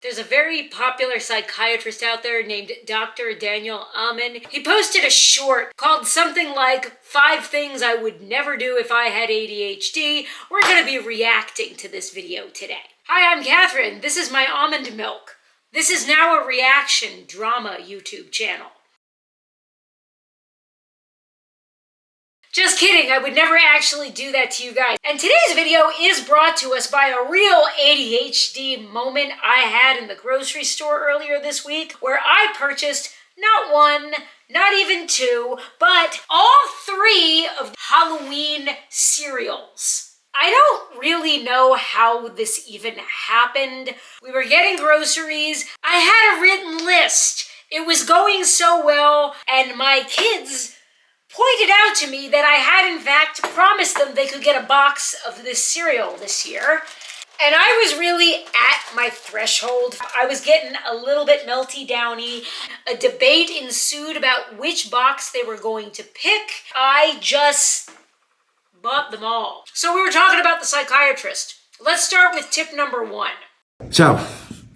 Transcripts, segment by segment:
There's a very popular psychiatrist out there named Dr. Daniel Amen. He posted a short called something like 5 Things I Would Never Do If I Had ADHD. We're going to be reacting to this video today. Hi, I'm Catherine. This is my almond milk. This is now a reaction drama YouTube channel. Just kidding, I would never actually do that to you guys. And today's video is brought to us by a real ADHD moment I had in the grocery store earlier this week, where I purchased not 1, not even 2, but all 3 of Halloween cereals. I don't really know how this even happened. We were getting groceries. I had a written list. It was going so well, and my kids pointed out to me that I had in fact promised them they could get a box of this cereal this year. And I was really at my threshold. I was getting a little bit melty downy. A debate ensued about which box they were going to pick. I just bought them all. So we were talking about the psychiatrist. Let's start with tip number 1. So,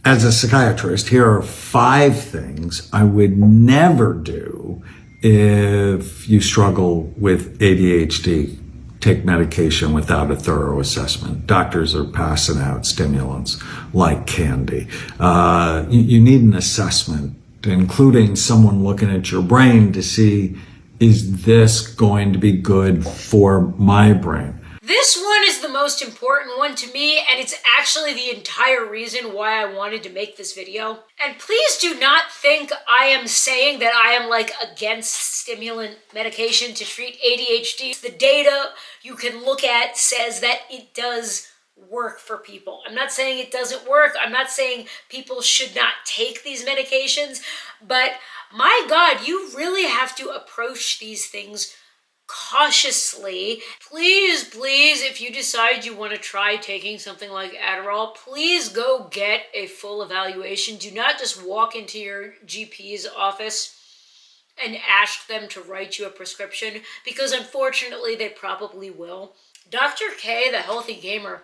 as a psychiatrist, here are 5 things I would never do if you struggle with ADHD. Take medication without a thorough assessment. Doctors are passing out stimulants like candy. You need an assessment, including someone looking at your brain to see, is this going to be good for my brain? This one is the most important one to me, and it's actually the entire reason why I wanted to make this video. And please do not think I am saying that I am like against stimulant medication to treat ADHD. The data you can look at says that it does work for people. I'm not saying it doesn't work. I'm not saying people should not take these medications, but my God, you really have to approach these things cautiously. Please, if you decide you want to try taking something like Adderall, please go get a full evaluation. Do not just walk into your GP's office and ask them to write you a prescription, because unfortunately they probably will. Dr. K, the healthy gamer,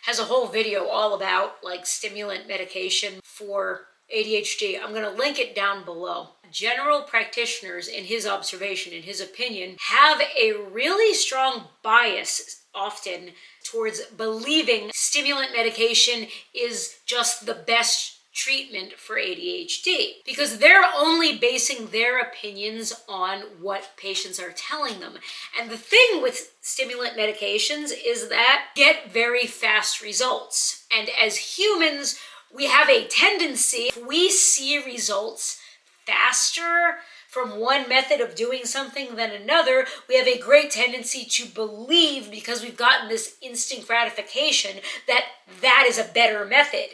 has a whole video all about like stimulant medication for ADHD. I'm going to link it down below. General practitioners, in his observation, in his opinion, have a really strong bias often towards believing stimulant medication is just the best treatment for ADHD, because they're only basing their opinions on what patients are telling them. And the thing with stimulant medications is that get very fast results. And as humans, we have a tendency, if we see results faster from one method of doing something than another, we have a great tendency to believe, because we've gotten this instant gratification, that that is a better method.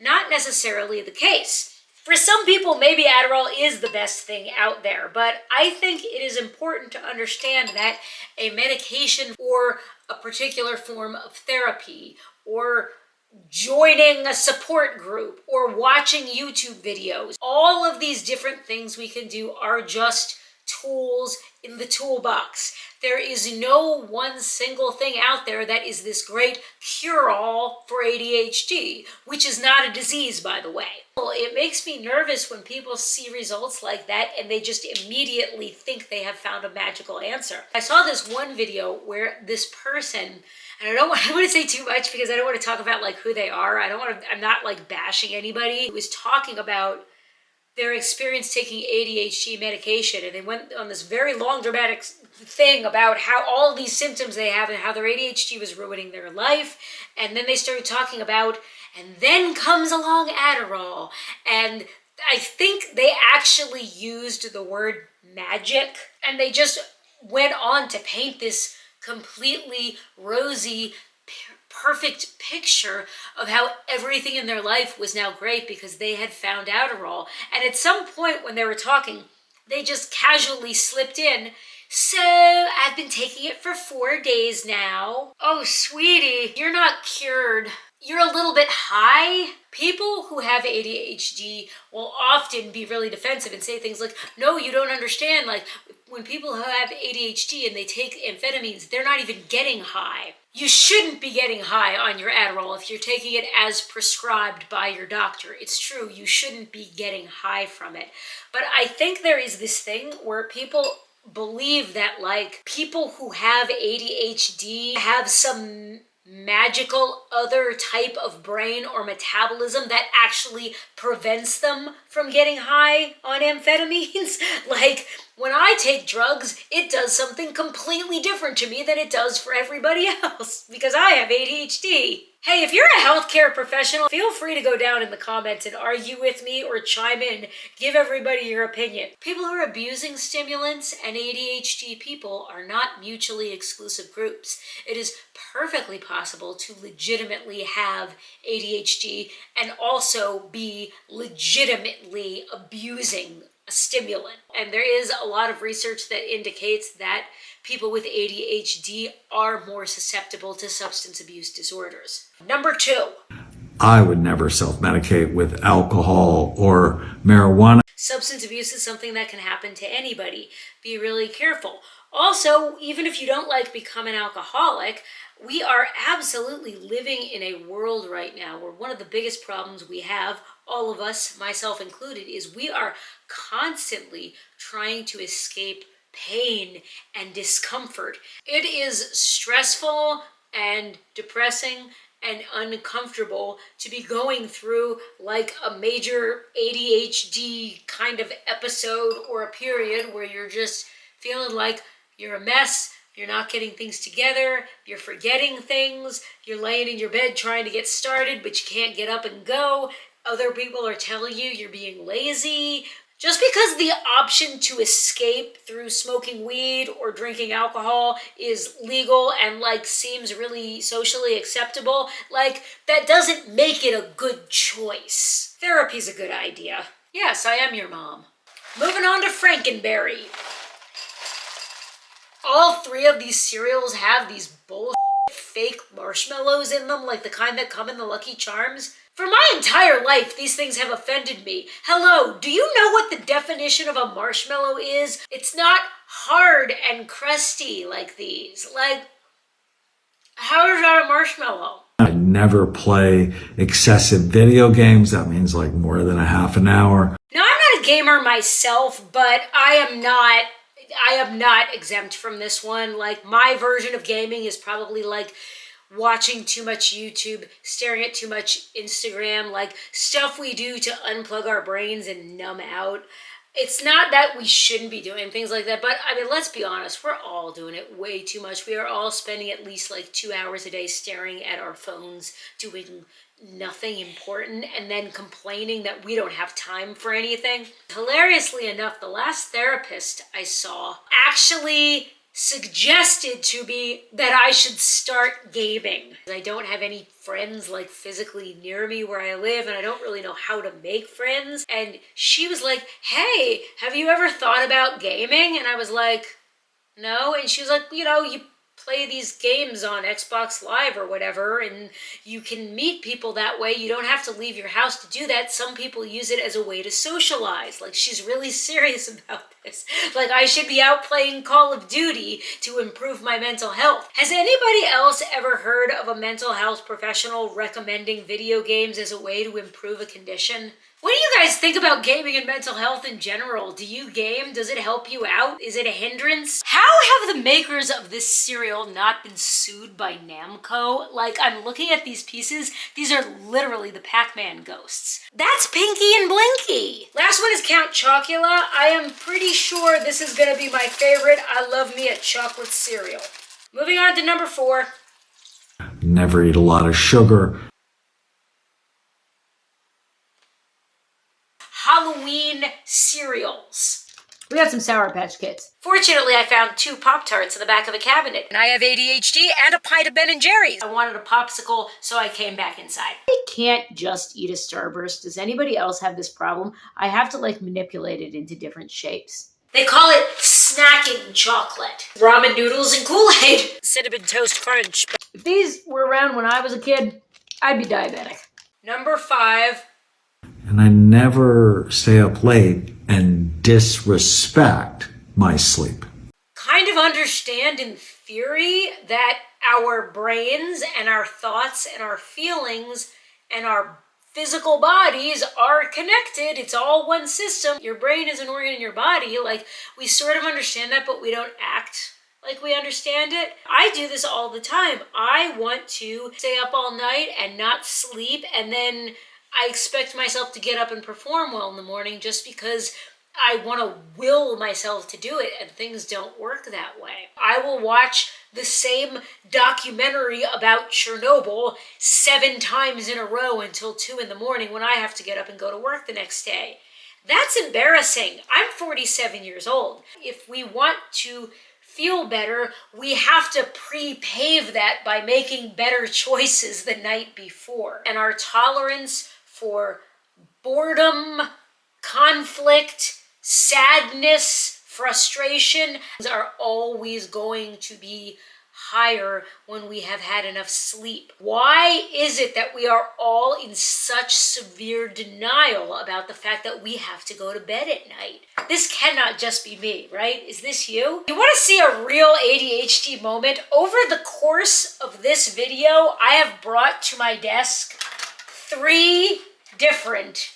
Not necessarily the case. For some people, maybe Adderall is the best thing out there, but I think it is important to understand that a medication or a particular form of therapy, or joining a support group, or watching YouTube videos, all of these different things we can do are just tools in the toolbox. There is no one single thing out there that is this great cure-all for ADHD, which is not a disease, by the way. It makes me nervous when people see results like that and they just immediately think they have found a magical answer. I saw this one video where this person, and I don't want to say too much because I don't want to talk about like who they are. I'm not like bashing anybody. He was talking about their experience taking ADHD medication, and they went on this very long dramatic thing about how all these symptoms they have and how their ADHD was ruining their life. And then they started talking about, and then comes along Adderall. And I think they actually used the word magic, and they just went on to paint this completely rosy, perfect picture of how everything in their life was now great because they had found Adderall. And at some point when they were talking, they just casually slipped in, "So I've been taking it for 4 days now." Oh, sweetie, you're not cured. You're a little bit high. People who have ADHD will often be really defensive and say things like, "No, you don't understand. Like, when people who have ADHD and they take amphetamines, they're not even getting high." You shouldn't be getting high on your Adderall if you're taking it as prescribed by your doctor. It's true, you shouldn't be getting high from it. But I think there is this thing where people believe that like people who have ADHD have some magical other type of brain or metabolism that actually prevents them from getting high on amphetamines. Like when I take drugs, it does something completely different to me than it does for everybody else because I have ADHD. Hey, if you're a healthcare professional, feel free to go down in the comments and argue with me or chime in. Give everybody your opinion. People who are abusing stimulants and ADHD people are not mutually exclusive groups. It is perfectly possible to legitimately have ADHD and also be legitimately abusing a stimulant. And there is a lot of research that indicates that people with ADHD are more susceptible to substance abuse disorders. Number 2. I would never self-medicate with alcohol or marijuana. Substance abuse is something that can happen to anybody. Be really careful. Also, even if you don't like become an alcoholic, we are absolutely living in a world right now where one of the biggest problems we have, all of us, myself included, is we are constantly trying to escape pain and discomfort. It is stressful and depressing and uncomfortable to be going through like a major ADHD kind of episode or a period where you're just feeling like you're a mess, you're not getting things together, you're forgetting things, you're laying in your bed trying to get started, but you can't get up and go. Other people are telling you you're being lazy. Just because the option to escape through smoking weed or drinking alcohol is legal and like seems really socially acceptable, like that doesn't make it a good choice. Therapy's a good idea. Yes, I am your mom. Moving on to Frankenberry. All 3 of these cereals have these bullshit fake marshmallows in them, like the kind that come in the Lucky Charms. For my entire life, these things have offended me. Hello, do you know what the definition of a marshmallow is? It's not hard and crusty like these. Like, how is that a marshmallow? I never play excessive video games. That means like more than a half an hour. Now, I'm not a gamer myself, but I am not exempt from this one. Like, my version of gaming is probably like watching too much YouTube, staring at too much Instagram, like stuff we do to unplug our brains and numb out. It's not that we shouldn't be doing things like that, but I mean, let's be honest, we're all doing it way too much. We are all spending at least like 2 hours a day staring at our phones, doing nothing important, and then complaining that we don't have time for anything. Hilariously enough, the last therapist I saw actually suggested to me that I should start gaming. I don't have any friends like physically near me where I live, and I don't really know how to make friends. And she was like, hey, have you ever thought about gaming? And I was like, no. And she was like, you know, you play these games on Xbox Live or whatever, and you can meet people that way. You don't have to leave your house to do that. Some people use it as a way to socialize. Like, she's really serious about this. Like, I should be out playing Call of Duty to improve my mental health. Has anybody else ever heard of a mental health professional recommending video games as a way to improve a condition? What do you guys think about gaming and mental health in general? Do you game? Does it help you out? Is it a hindrance? How have the makers of this cereal not been sued by Namco? Like, I'm looking at these pieces. These are literally the Pac-Man ghosts. That's Pinky and Blinky. Last one is Count Chocula. I am pretty sure this is gonna be my favorite. I love me a chocolate cereal. Moving on to number 4. Never eat a lot of sugar. Halloween cereals. We got some Sour Patch Kids. Fortunately, I found 2 Pop-Tarts in the back of a cabinet. And I have ADHD and a pint of Ben & Jerry's. I wanted a popsicle, so I came back inside. I can't just eat a Starburst. Does anybody else have this problem? I have to like manipulate it into different shapes. They call it snacking chocolate. Ramen noodles and Kool-Aid. Cinnamon Toast Crunch. If these were around when I was a kid, I'd be diabetic. Number 5. And I never stay up late and disrespect my sleep. Kind of understand in theory that our brains and our thoughts and our feelings and our physical bodies are connected. It's all one system. Your brain is an organ in your body. Like, we sort of understand that, but we don't act like we understand it. I do this all the time. I want to stay up all night and not sleep, and then I expect myself to get up and perform well in the morning just because I want to will myself to do it, and things don't work that way. I will watch the same documentary about Chernobyl 7 times in a row until 2 in the morning when I have to get up and go to work the next day. That's embarrassing. I'm 47 years old. If we want to feel better, we have to pre-pave that by making better choices the night before. And our tolerance for boredom, conflict, sadness, frustration are always going to be higher when we have had enough sleep. Why is it that we are all in such severe denial about the fact that we have to go to bed at night? This cannot just be me, right? Is this you? You want to see a real ADHD moment? Over the course of this video, I have brought to my desk 3 different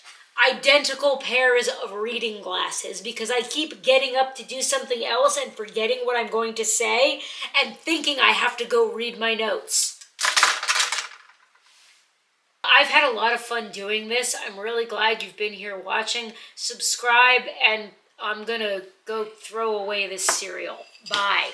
identical pairs of reading glasses because I keep getting up to do something else and forgetting what I'm going to say and thinking I have to go read my notes. I've had a lot of fun doing this. I'm really glad you've been here watching. Subscribe, and I'm gonna go throw away this cereal. Bye.